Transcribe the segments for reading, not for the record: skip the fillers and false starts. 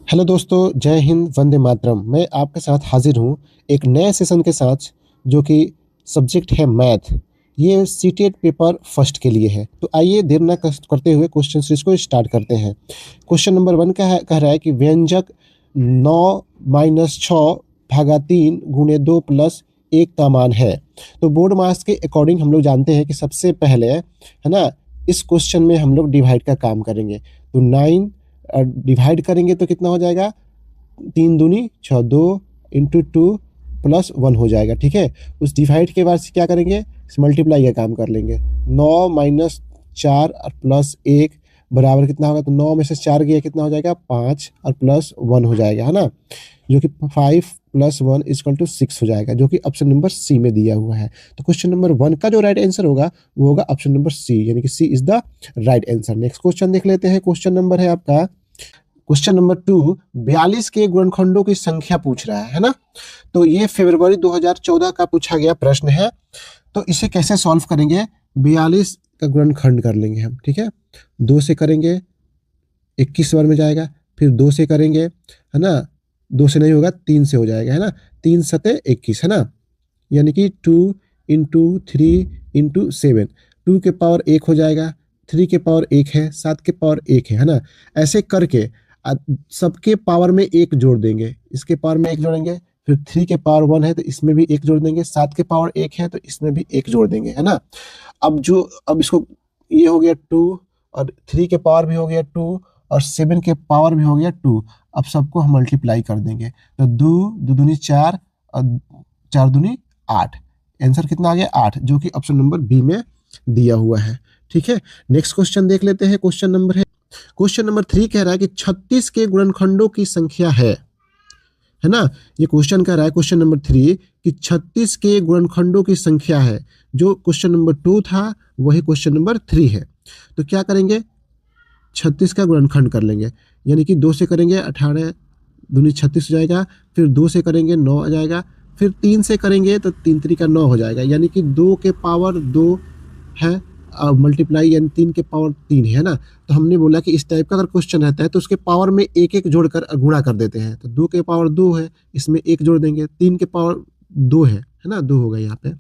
Hello दोस्तों, जय हिंद, वंदे मातरम। मैं आपके साथ हाजिर हूँ एक नए सेशन के साथ, जो कि सब्जेक्ट है मैथ। ये सीटेट पेपर फर्स्ट के लिए है। तो आइए देर न करते हुए क्वेश्चन सीरीज को स्टार्ट करते हैं। क्वेश्चन नंबर 1 कह रहा है कि व्यंजक 9-6/3 गुणे 2+1 का मान है। तो बोर्ड मार्क्स के अकॉर्डिंग हम लोग जानते हैं कि सबसे पहले है ना, इस क्वेश्चन में हम लोग डिवाइड का काम करेंगे। तो 9 डिवाइड करेंगे तो कितना हो जाएगा, 3 दूनी 6, 2 इंटू 2 प्लस 1 हो जाएगा। ठीक है, उस डिवाइड के बाद क्या करेंगे, मल्टीप्लाई का काम कर लेंगे। 9 माइनस 4 और प्लस 1 बराबर कितना होगा, तो 9 में से 4 गया कितना हो जाएगा, 5 और प्लस 1 हो जाएगा, है ना, जो कि 5 + 1 = 6 हो जाएगा, जो कि ऑप्शन नंबर सी में दिया हुआ है। तो क्वेश्चन नंबर 1 का जो राइट आंसर होगा वो होगा ऑप्शन नंबर सी, यानी कि C is the right answer. Next question देख लेते हैं। क्वेश्चन नंबर है आपका क्वेश्चन नंबर 2, 42 के गुणनखंडों की संख्या पूछ रहा है ना। तो ये फरवरी 2014 का पूछा गया प्रश्न है। तो इसे कैसे सॉल्व करेंगे, 42 का गुणनखंड कर लेंगे हम। ठीक है, 2 से करेंगे 21 बार में जाएगा, फिर 2 से करेंगे, है ना, 2 से नहीं होगा, 3 से हो जाएगा, है ना, 3 सते 21, है ना, यानी कि 2 × 3 × 7, 2 के पावर 1 हो जाएगा, 3 के पावर 1 है, 7 के पावर 1 है ना। ऐसे करके सबके पावर में 1 जोड़ देंगे, इसके पावर में 1 जोड़ेंगे, फिर 3 के पावर 1 है तो इसमें भी 1 जोड़ देंगे, 7 के पावर 1 है तो इसमें भी 1 जोड़ देंगे, है ना। अब इसको ये हो गया 2, और 3 के पावर भी हो गया 2, और 7 के पावर भी हो गया 2। अब सबको हम मल्टीप्लाई कर देंगे, तो 2 दूनी 4 और 4 दूनी 8। आंसर कितना आ गया, 8, जो कि ऑप्शन नंबर बी में दिया हुआ है। ठीक है, नेक्स्ट क्वेश्चन देख लेते हैं। क्वेश्चन नंबर 3 कह रहा है कि 36 के गुणनखंडों की संख्या है ना। ये क्वेश्चन कह रहा है क्वेश्चन नंबर 3 कि 36 के गुणनखंडों की संख्या है। जो क्वेश्चन नंबर 2 था वही क्वेश्चन नंबर 3 है। तो क्या करेंगे, 36 का गुणनखंड कर लेंगे, यानी कि 2 से करेंगे 18 दूनी 36 हो जाएगा, फिर 2 से करेंगे 9 आ जाएगा, फिर 3 से करेंगे तो 3 3 का 9 हो जाएगा, यानी कि 2 के पावर 2 है, मल्टीप्लाई यानी 3 के पावर 3 है ना। तो हमने बोला कि इस टाइप का अगर क्वेश्चन रहता है तो उसके पावर में एक एक जोड़कर गुणा कर देते हैं। तो 2 के पावर 2 है, इसमें 1 जोड़ देंगे, 3 के पावर 2 है ना, 2 होगा यहाँ पे,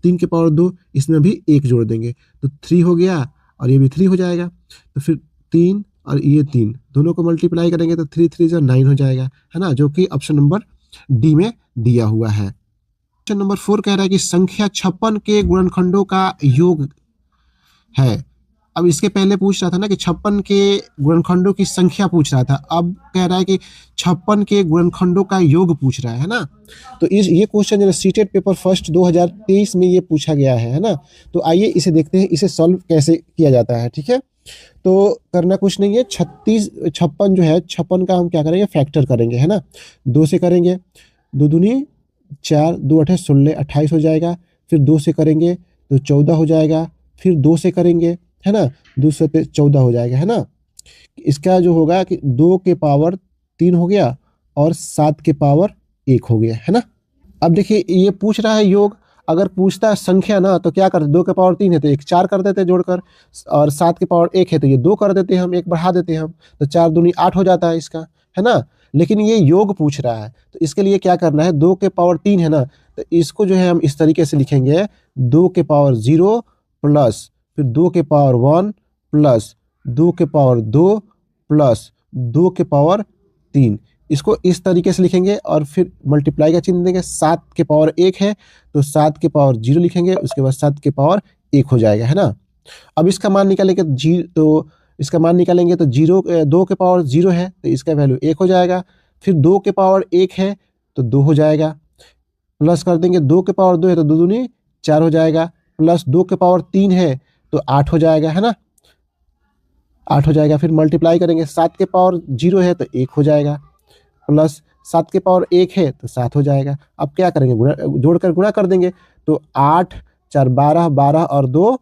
3 के पावर 2, इसमें भी 1 जोड़ देंगे, तो 3 हो गया, और ये भी 3 हो जाएगा। तो फिर 3 और ये 3 दोनों को मल्टीप्लाई करेंगे तो 3 3 9 हो जाएगा, है ना, जो कि ऑप्शन नंबर डी में दिया हुआ है। क्वेश्चन नंबर 4 कह रहा है कि संख्या 56 के गुणनखंडों का योग है। अब इसके पहले पूछ रहा था ना कि 56 के गुणनखंडों की संख्या पूछ रहा था, अब कह रहा है कि 56 के गुणनखंडों का योग पूछ रहा है ना। तो ये क्वेश्चन जो सीटेट पेपर फर्स्ट 2023 में ये पूछा गया है ना। तो आइए इसे देखते हैं, इसे सॉल्व कैसे किया जाता है। ठीक है, तो करना कुछ नहीं है, 56 जो है, 56 का हम क्या करेंगे, फैक्टर करेंगे, है ना। 2 से करेंगे, 2 दूनी 4, 2 8 16 28 हो जाएगा, फिर 2 से करेंगे तो 14 हो जाएगा, फिर 2 से करेंगे, है ना, 2 से 14 हो जाएगा, है ना। इसका जो होगा कि 2 के पावर 3 हो गया और 7 के पावर 1 हो गया, है ना। अब देखिए ये पूछ रहा है योग, अगर पूछता है संख्या ना तो क्या करते, 2 के पावर 3 है तो एक 4 कर देते हैं जोड़कर, और 7 के पावर 1 है तो ये 2 कर देते हैं हम, 1 बढ़ा देते हैं हम, तो 4 दूनी 8 हो जाता है इसका, है ना। लेकिन ये योग पूछ रहा है तो इसके लिए क्या करना है, 2 के पावर 3 है ना, तो इसको जो है हम इस तरीके से लिखेंगे, 2 के पावर 0 प्लस फिर 2 के पावर 1 प्लस 2 के पावर 2 प्लस 2 के पावर 3। इसको इस तरीके से लिखेंगे और फिर मल्टीप्लाई का चिन्ह देंगे। 7 के पावर 1 है तो 7 के पावर 0 लिखेंगे, उसके बाद 7 के पावर 1 हो जाएगा, है ना। अब इसका मान निकालेंगे तो इसका मान निकालेंगे तो 2 के पावर 0 है तो इसका वैल्यू 1 हो जाएगा, फिर 2 के पावर 1 है तो 2 हो जाएगा, प्लस कर देंगे 2 के पावर 2 है तो 2 दूनी 4 हो जाएगा, प्लस 2 के पावर 3 है तो 8 हो जाएगा, है ना, 8 हो जाएगा। फिर मल्टीप्लाई करेंगे, 7 के पावर 0 है तो 1 हो जाएगा, प्लस 7 के पावर 1 है तो 7 हो जाएगा। अब क्या करेंगे, जोड़कर गुणा कर देंगे, तो 8 4 12, 12 और 2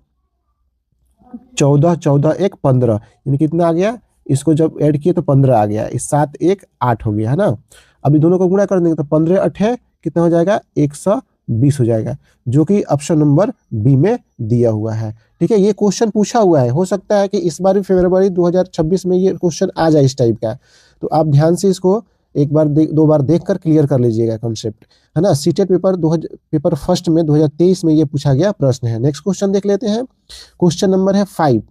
14, 14 1 15, यानी कितना आ गया, इसको जब ऐड किए तो 15 आ गया, इस 7 1 8 हो गया, है ना। अभी दोनों को गुणा कर देंगे तो 15 8 है कितना हो जाएगा, 120 हो जाएगा, जो कि ऑप्शन नंबर बी में दिया हुआ है। ठीक है, ये क्वेश्चन पूछा हुआ है, हो सकता है कि इस बार फरवरी 2026 में ये क्वेश्चन आ जाए इस टाइप का। तो आप ध्यान से इसको एक बार दो बार देखकर क्लियर कर लीजिएगा कॉन्सेप्ट, है ना। सीटेट पेपर फर्स्ट में 2023 में ये पूछा गया प्रश्न है। नेक्स्ट क्वेश्चन देख लेते हैं। क्वेश्चन नंबर है 5।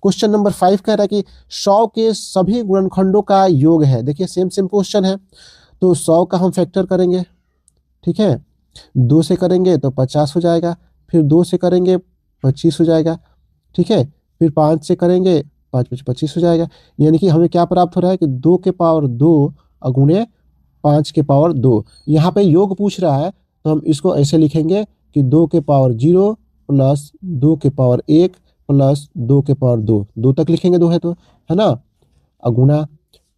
क्वेश्चन नंबर 5 कह रहा है कि 100 के सभी गुणनखंडों का योग है। देखिए सेम क्वेश्चन है, तो 100 का हम फैक्टर करेंगे, ठीक है। 2 से करेंगे तो 50 हो जाएगा, फिर 2 से करेंगे 25 हो जाएगा, ठीक है। फिर 5 से करेंगे 5 25 हो जाएगा। यानी कि हमें क्या प्राप्त हो रहा है कि 2 के पावर 2 गुणे 5 के पावर 2। यहाँ पे योग पूछ रहा है तो हम इसको ऐसे लिखेंगे कि 2 के पावर 0 प्लस 2 के पावर 1 प्लस 2 के पावर 2, 2 तक लिखेंगे, 2 है तो, है ना। अगुणा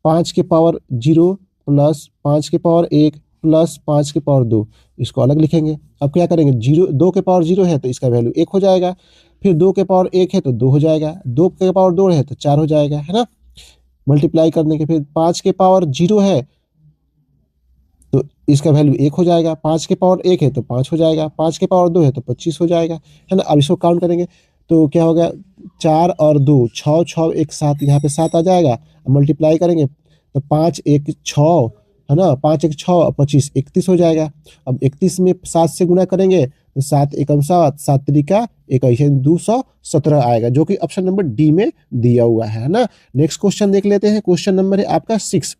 5 के पावर 0 प्लस 5 के पावर 1 प्लस 5 के पावर 2, इसको अलग लिखेंगे। अब क्या करेंगे, 2 के पावर 0 है तो इसका वैल्यू 1 हो जाएगा, फिर 2 के पावर 1 है तो 2 हो जाएगा, 2 के पावर 2 है तो 4 हो जाएगा, है ना। मल्टीप्लाई करने के फिर 5 के पावर 0 है तो इसका वैल्यू 1 हो जाएगा, 5 के पावर 1 है तो 5 हो जाएगा, 5 के पावर 2 है तो 25 हो जाएगा, है ना। अब इसको काउंट करेंगे तो क्या होगा, 4 और 2 6 6 1 7, यहाँ पे 7 आ जाएगा। मल्टीप्लाई करेंगे तो 5 1 6, है ना, 5 1 6 25 31 हो जाएगा। अब 31 में 7 से गुणा करेंगे तो 7 एकम 7 7 त्रिका 21 217 आएगा, जो कि ऑप्शन नंबर डी में दिया हुआ है ना। नेक्स्ट क्वेश्चन देख लेते हैं। क्वेश्चन नंबर है आपका 6।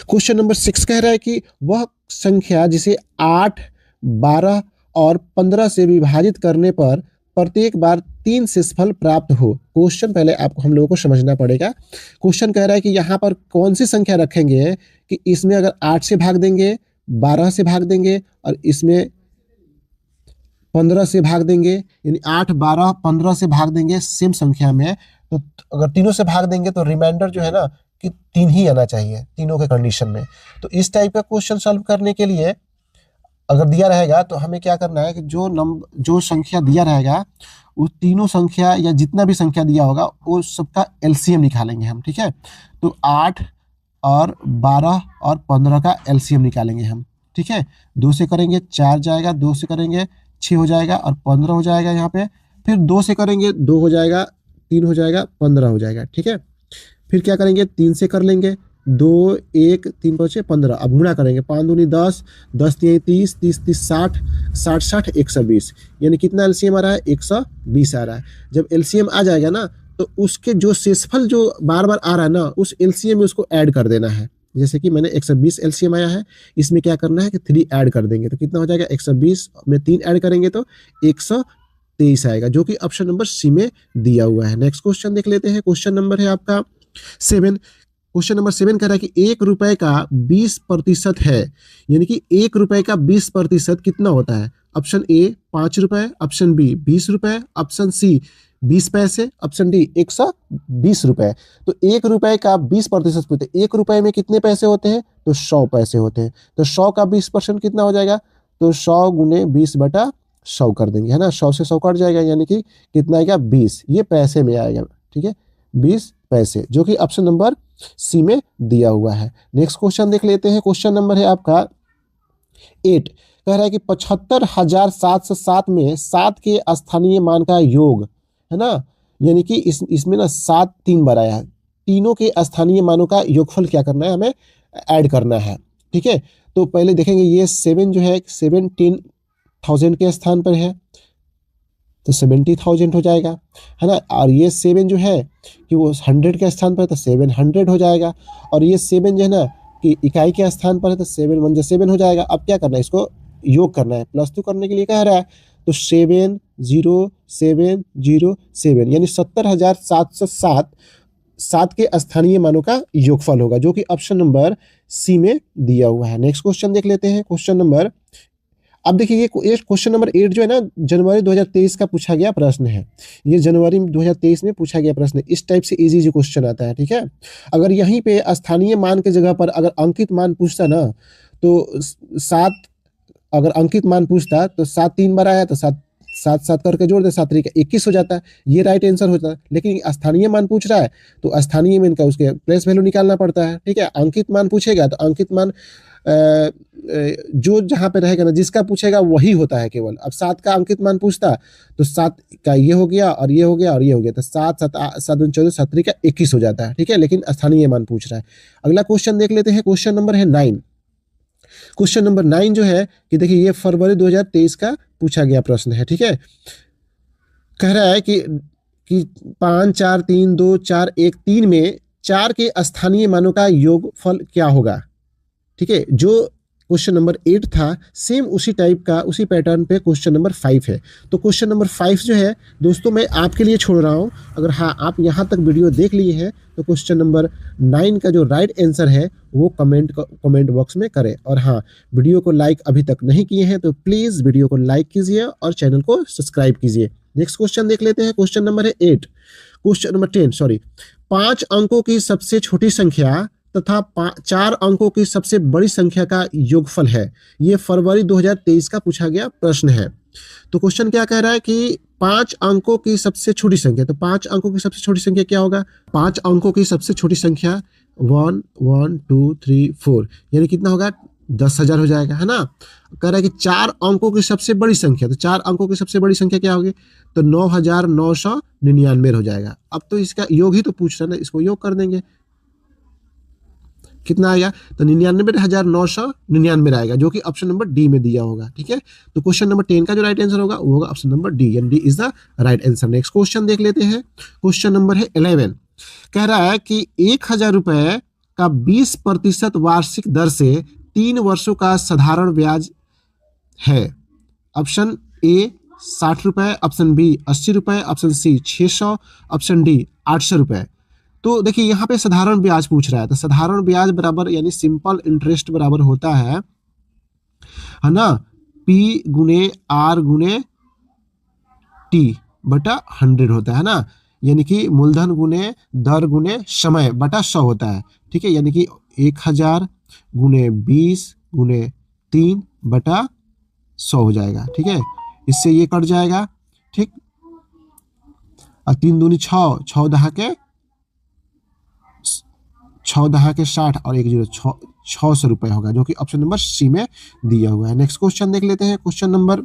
क्वेश्चन नंबर 6 कह रहा है कि वह संख्या जिसे 8 12 और 15 से विभाजित करने पर प्रत्येक बार 3 शेषफल प्राप्त हो। क्वेश्चन पहले आपको हम लोगों को समझना पड़ेगा। क्वेश्चन कह रहा है कि यहाँ पर कौन सी संख्या रखेंगे कि इसमें अगर 8 से भाग देंगे, 12 से भाग देंगे और इसमें 15 से भाग देंगे, यानी 8 12 15 से भाग देंगे सेम संख्या में, तो अगर तीनों से भाग देंगे तो रिमाइंडर जो है ना कि 3 ही आना चाहिए तीनों के कंडीशन में। तो इस टाइप का क्वेश्चन सॉल्व करने के लिए अगर दिया रहेगा तो हमें क्या करना है कि जो संख्या दिया रहेगा उस तीनों संख्या या जितना भी संख्या दिया होगा वो सबका एलसीएम निकालेंगे हम, ठीक है। तो 8 और 12 और 15 का एलसीएम निकालेंगे हम, ठीक है। 2 से करेंगे 4 जाएगा, 2 से करेंगे 6 हो जाएगा और 15 हो जाएगा यहाँ पे। फिर 2 से करेंगे 2 हो जाएगा, 3 हो जाएगा, 15 हो जाएगा, ठीक है। फिर क्या करेंगे, 3 से कर लेंगे, 2 1 3 5 15। अब गुणा करेंगे, 5 दूनी 10 10 3 30 30 30 60 60 60 120, यानी कितना एलसीएम आ रहा है, 120 आ रहा है। जब एलसीएम आ जाएगा ना तो उसके जो शेषफल जो बार बार आ रहा है ना उस एलसीएम में उसको ऐड कर देना है। जैसे कि मैंने 120 एलसीएम आया है, इसमें क्या करना है कि 3 ऐड कर देंगे तो कितना हो जाएगा, 120 में 3 ऐड करेंगे तो 123 आएगा, जो कि ऑप्शन नंबर सी में दिया हुआ है। नेक्स्ट क्वेश्चन देख लेते हैं। क्वेश्चन नंबर है आपका 7। क्वेश्चन नंबर 7 कह रहा है कि 1 रुपए का 20% है, यानी कि 1 रुपए का 20% कितना होता है। ऑप्शन ए 5 रुपए, ऑप्शन बी 20 रुपए, ऑप्शन सी 20 पैसे, ऑप्शन डी 120 रुपए। तो 1 रुपए का 20% पूछते, 1 रुपए में कितने पैसे होते हैं, तो 100 पैसे होते हैं। तो 100 का 20% कितना हो जाएगा, तो 100 गुने 20/100 कर देंगे, है ना। 100 से 100 कट जाएगा, यानी कि कितना आएगा, 20। ये पैसे में आएगा, ठीक है, 20 पैसे, जो कि ऑप्शन नंबर सी में दिया हुआ है। नेक्स्ट क्वेश्चन देख लेते हैं। क्वेश्चन नंबर है आपका 8। कह रहा है कि 75,707 में 7 के स्थानीय मान का योग, है ना, यानी कि इसमें ना 7 3 बार आया है। तीनों के स्थानीय मानों का योगफल क्या करना है, हमें ऐड करना है, ठीक है। तो पहले देखेंगे ये 7 जो है 17,000 के स्थान पर है तो 70,000 हो जाएगा, है ना। और ये 7 जो है कि वो 100 के स्थान पर है तो 700 हो जाएगा। और ये 7 जो है ना कि इकाई के स्थान पर है तो 7 1 7 हो जाएगा। अब क्या करना है, इसको योग करना है, +2 करने के लिए कह रहा है तो 7 0 7 0 7, यानी 70,707 7 के स्थानीय मानों का योगफल होगा, जो कि ऑप्शन नंबर सी में दिया हुआ है। नेक्स्ट क्वेश्चन देख लेते हैं। क्वेश्चन नंबर, अब देखिए ये क्वेश्चन नंबर 8 जो है ना जनवरी 2023 का पूछा गया प्रश्न है। ये जनवरी 2023 में पूछा गया प्रश्न है। इस टाइप से इजी क्वेश्चन आता है, ठीक है। अगर यहीं पे स्थानीय मान के जगह पर अगर अंकित मान पूछता ना तो 7, अगर अंकित मान पूछता तो 7 3 बार आया तो 7 7 7 करके जोड़ दे, 7 3 21 हो जाता है, ये राइट आंसर होता है। लेकिन स्थानीय मान पूछ रहा है तो स्थानीय मान का उसके प्लेस वैल्यू निकालना पड़ता है, ठीक है। अंकित मान पूछेगा तो अंकित मान जो जहाँ पे रहेगा ना, जिसका पूछेगा वही होता है केवल। अब 7 का अंकित मान पूछता तो 7 का ये हो गया और ये हो गया और ये हो गया, तो 7 7 7 14 7 का 21 हो जाता है, ठीक है, लेकिन स्थानीय मान पूछ रहा है। अगला क्वेश्चन देख लेते हैं, क्वेश्चन नंबर है 9। क्वेश्चन नंबर 9 जो है कि देखिए ये फरवरी 2023 का पूछा गया प्रश्न है, ठीक है। कह रहा है कि 5 4 3 2 4 1 3 में 4 के स्थानीय मानों का योगफल क्या होगा, ठीक है। जो क्वेश्चन नंबर 8 था सेम उसी टाइप का, उसी पैटर्न पे क्वेश्चन नंबर 5 है। तो क्वेश्चन नंबर 5 जो है दोस्तों मैं आपके लिए छोड़ रहा हूँ। अगर हाँ आप यहाँ तक वीडियो देख लिए हैं तो क्वेश्चन नंबर 9 का जो राइट आंसर है वो कमेंट बॉक्स में करें। और हाँ, वीडियो को लाइक अभी तक नहीं किए हैं तो प्लीज़ वीडियो को लाइक कीजिए और चैनल को सब्सक्राइब कीजिए। नेक्स्ट क्वेश्चन देख लेते हैं, क्वेश्चन नंबर है 8, क्वेश्चन नंबर 10 सॉरी। 5 अंकों की सबसे छोटी संख्या तथा 4 अंकों की सबसे बड़ी संख्या का योगफल है। ये फरवरी 2023 का पूछा गया प्रश्न है। तो क्वेश्चन क्या कह रहा है कि 5 अंकों की सबसे छोटी संख्या, तो 5 अंकों की सबसे छोटी संख्या क्या होगा? 5 अंकों की सबसे छोटी संख्या 1 1 2 3 4 यानी कितना होगा? 10,000 हो जाएगा, है ना। कह रहा है कि 4 अंकों की सबसे बड़ी संख्या, तो 4 अंकों की सबसे बड़ी संख्या क्या होगी? तो 9,999 हो जाएगा। अब तो इसका योग ही तो पूछ रहा है ना, इसको योग कर देंगे, कितना आएगा? तो 99,999 आएगा, जो कि ऑप्शन नंबर डी में दिया होगा, ठीक है। तो क्वेश्चन नंबर 10 का जो राइट आंसर होगा वो होगा ऑप्शन नंबर डी, यानी D is the right answer. Next question देख लेते हैं, क्वेश्चन नंबर है 11। कह रहा है कि 1,000 रुपए का 20% वार्षिक दर से 3 वर्षों का साधारण ब्याज है। ऑप्शन ए 60 रुपए, ऑप्शन बी 80 रुपए, ऑप्शन सी 600, ऑप्शन डी 800 रुपए। तो देखिए यहाँ पे साधारण ब्याज पूछ रहा है, तो साधारण ब्याज बराबर यानी सिंपल इंटरेस्ट बराबर होता है ना, पी गुने आर गुने टी बटा 100 होता है ना, यानी कि मूलधन गुने दर गुने समय बटा 100 होता है, ठीक है। यानी कि 1,000 गुने 20 गुने 3 बटा 100 हो जाएगा, ठीक है। इससे ये कट जाएगा, ठीक। और 3 दूनी 6, 6 दहा के 60 और 1 0 600 रुपए होगा, जो कि ऑप्शन नंबर सी में दिया हुआ है। नेक्स्ट क्वेश्चन देख लेते हैं, क्वेश्चन नंबर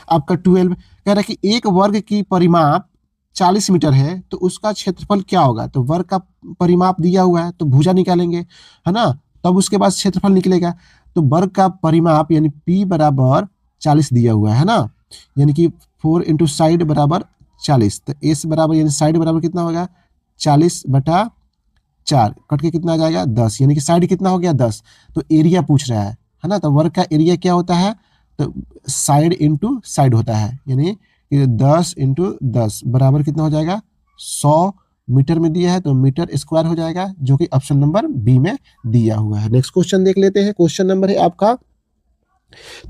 आपका 12। कह रहा है कि एक वर्ग की परिमाप 40 मीटर है तो उसका क्षेत्रफल क्या होगा? तो वर्ग का परिमाप दिया हुआ है तो भुजा निकालेंगे, है ना, तब उसके बाद क्षेत्रफल निकलेगा। तो वर्ग का परिमाप यानी पी बराबर 40 दिया हुआ है ना, यानी कि 4 इंटू साइड बराबर 40, तो एस बराबर यानी साइड बराबर कितना होगा? 40 बटा 4 कट के कितना आ जाएगा? 10, यानी कि साइड कितना हो गया? 10। तो एरिया पूछ रहा है ना, तो वर्ग का एरिया क्या होता है? तो साइड इंटू साइड होता है, यानी 10 इंटू 10 बराबर कितना हो जाएगा? 100 मीटर में दिया है तो मीटर स्क्वायर हो जाएगा, जो कि ऑप्शन नंबर बी में दिया हुआ है। नेक्स्ट क्वेश्चन देख लेते हैं, क्वेश्चन नंबर है आपका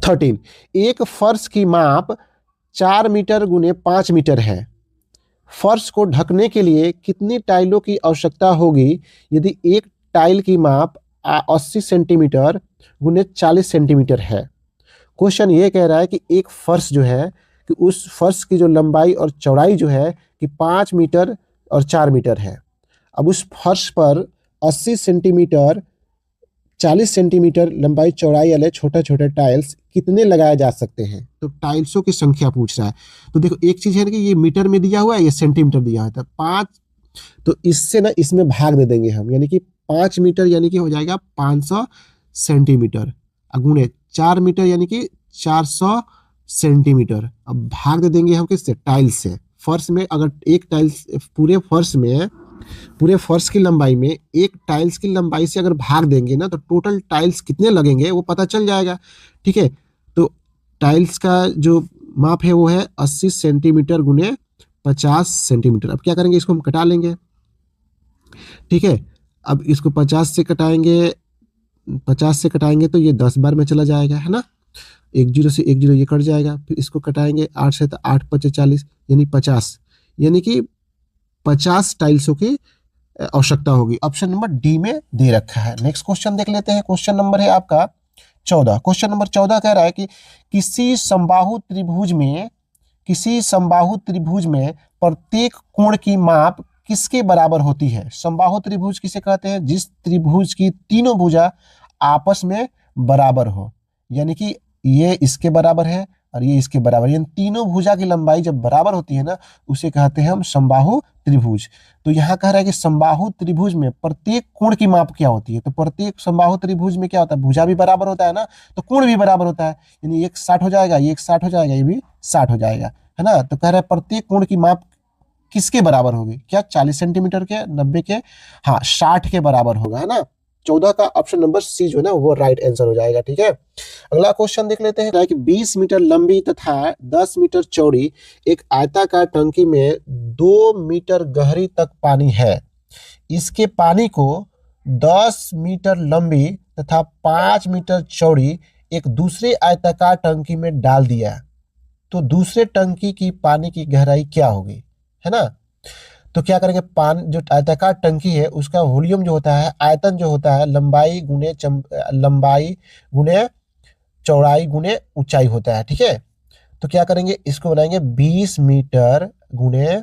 13। एक फर्श की माप 4 मीटर गुने 5 मीटर है। फर्श को ढकने के लिए कितनी टाइलों की आवश्यकता होगी यदि एक टाइल की माप 80 सेंटीमीटर गुने 40 सेंटीमीटर है? क्वेश्चन ये कह रहा है कि एक फर्श जो है कि उस फर्श की जो लंबाई और चौड़ाई जो है कि 5 मीटर और 4 मीटर है। अब उस फर्श पर 80 सेंटीमीटर 40 सेंटीमीटर लंबाई चौड़ाई वाले छोटे छोटे टाइल्स कितने लगाए जा सकते हैं? तो टाइल्सों की संख्या पूछ रहा है। तो देखो एक चीज है कि ये मीटर में दिया हुआ है, ये सेंटीमीटर दिया हुआ है, तो 5, तो इससे ना इसमें भाग दे देंगे हम, यानी कि 5 मीटर यानी कि हो जाएगा 500 सेंटीमीटर, गुणे 4 मीटर यानी कि 400 सेंटीमीटर। अब भाग दे देंगे हम किससे? टाइल्स से। फर्श में अगर एक टाइल्स पूरे फर्श की लंबाई में एक टाइल्स की लंबाई से अगर भाग देंगे ना तो टोटल टाइल्स कितने लगेंगे वो पता चल जाएगा, ठीक है। तो टाइल्स का जो माप है वो है 80 सेंटीमीटर गुने 50 सेंटीमीटर। अब क्या करेंगे? इसको हम कटा लेंगे, ठीक है। अब इसको 50 से कटाएंगे तो ये 10 बार में चला जाएगा, है ना। 1 0 से 1 0 ये कट जाएगा, फिर इसको कटाएंगे 8 से तो 8 5 40 यानी 50, यानी कि 50 टाइल्सों की आवश्यकता होगी। ऑप्शन नंबर डी में दे रखा है। नेक्स्ट क्वेश्चन देख लेते हैं, क्वेश्चन नंबर है आपका 14। क्वेश्चन नंबर 14 कह रहा है कि किसी समबाहु त्रिभुज में प्रत्येक कोण की माप किसके बराबर होती है? समबाहु त्रिभुज किसे कहते हैं? जिस त्रिभुज की तीनों भुजा आपस में बराबर हो, यानी कि ये इसके बराबर है और ये इसके बराबर, यानी तीनों भुजा की लंबाई जब बराबर होती है ना, उसे कहते हैं हम समबाहु त्रिभुज। तो यहाँ कह रहा है कि समबाहु त्रिभुज में प्रत्येक कोण की माप क्या होती है, तो प्रत्येक समबाहु त्रिभुज में क्या होता है, भुजा भी बराबर होता है ना, तो कोण भी बराबर होता है, यानी एक 60 हो जाएगा, ये एक 60 हो जाएगा, ये भी 60 हो जाएगा, है ना। तो कह रहा है प्रत्येक कोण की माप किसके बराबर होगी, क्या 40 सेंटीमीटर के, 90 के, हाँ 60 के बराबर होगा, है ना। 14 का ऑप्शन नंबर सी जो है ना वो राइट आंसर हो जाएगा, ठीक है। अगला क्वेश्चन देख लेते हैं कि 20 मीटर लंबी तथा 10 मीटर चौड़ी एक आयताकार टंकी में 2 मीटर गहरी तक पानी है। इसके पानी को 10 मीटर लंबी तथा 5 मीटर चौड़ी एक दूसरे आयताकार टंकी में डाल दिया, तो दूसरे टंकी की पानी की गहराई क्या होगी, है ना। तो क्या करेंगे, पानी जो आयताकार टंकी है उसका वॉल्यूम जो होता है, आयतन जो होता है, लंबाई गुने चौड़ाई गुने ऊंचाई होता है, ठीक है। तो क्या करेंगे, इसको बनाएंगे 20 मीटर गुने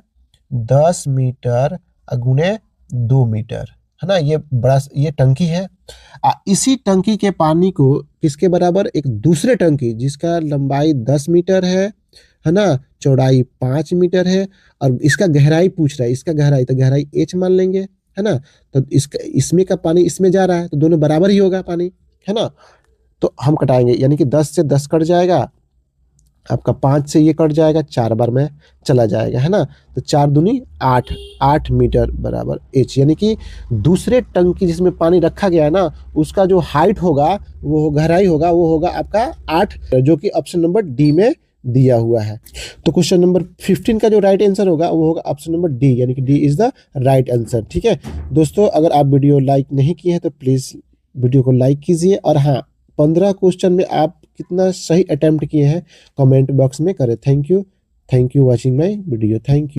10 मीटर गुने 2 मीटर, है ना। ये बड़ा ये टंकी है, इसी टंकी के पानी को किसके बराबर, एक दूसरे टंकी जिसका लंबाई 10 मीटर है ना, चौड़ाई 5 मीटर है, और इसका गहराई पूछ रहा है, इसका गहराई, तो गहराई h मान लेंगे, है ना। तो इसका इसमें का पानी इसमें जा रहा है, तो दोनों बराबर ही होगा पानी, है ना। तो हम कटाएंगे, यानी कि 10 से 10 कट जाएगा, आपका 5 से ये कट जाएगा, 4 बार में चला जाएगा, है ना। तो 4 दूनी 8, 8 मीटर बराबर h, यानी कि दूसरे टंकी जिसमें पानी रखा गया है ना, उसका जो हाइट होगा, वो गहराई होगा, वो होगा आपका 8, जो कि ऑप्शन नंबर डी में दिया हुआ है। तो क्वेश्चन नंबर 15 का जो राइट आंसर होगा वो होगा ऑप्शन नंबर डी, यानी कि D is the right answer, ठीक है। दोस्तों, अगर आप वीडियो लाइक नहीं किए हैं तो प्लीज वीडियो को लाइक कीजिए, और हाँ 15 क्वेश्चन में आप कितना सही अटेम्प्ट किए हैं कमेंट बॉक्स में करें। Thank you watching my video, thank you.